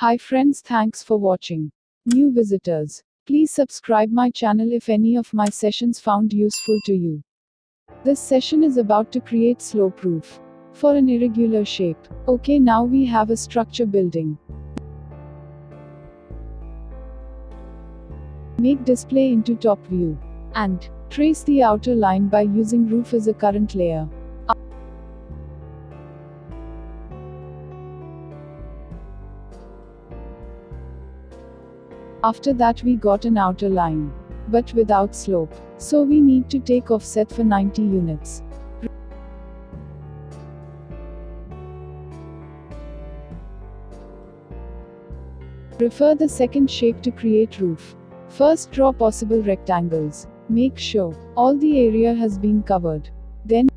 Hi friends, thanks for watching. New visitors, please subscribe my channel if any of my sessions found useful to you. This session is about to create sloperoof for an irregular shape. Okay, now we have a structure building. Make display into top view and trace the outer line by using roof as a current layer. After that we got an outer line, but without slope. So we need to take offset for 90 units. Refer the second shape to create roof. First draw possible rectangles. Make sure all the area has been covered. Then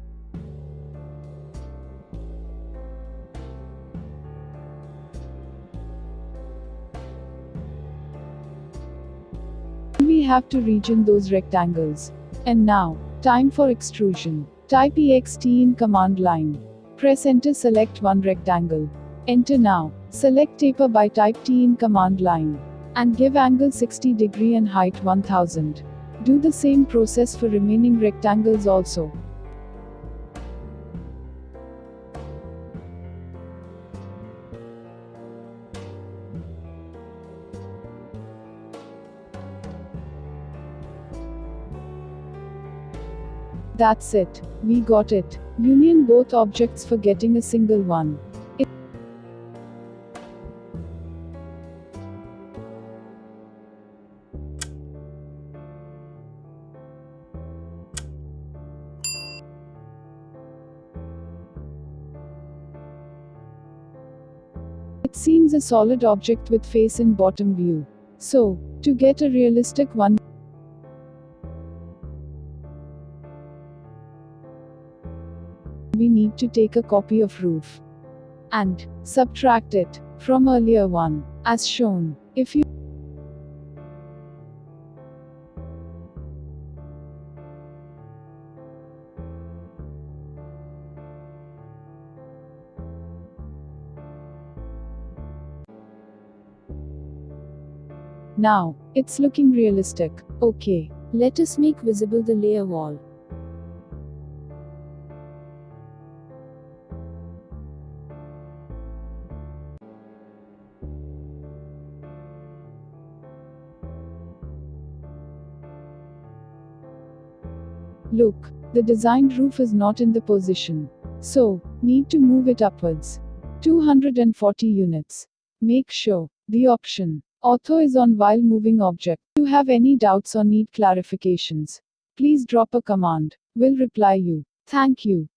we have to region those rectangles. And now, time for extrusion. Type EXT in command line. Press enter, select one rectangle. Enter now. Select taper by type T in command line. And give angle 60 degree and height 1000. Do the same process for remaining rectangles also. That's it. We got it. Union both objects for getting a single one. It seems a solid object with face in bottom view. So, to get a realistic one, we need to take a copy of roof and subtract it from earlier one, as shown. If you now, it's looking realistic. Okay, let us make visible the layer wall. Look, the designed roof is not in the position. So, need to move it upwards. 240 units. Make sure the option Auto is on while moving object. If you have any doubts or need clarifications, please drop a comment. We'll reply you. Thank you.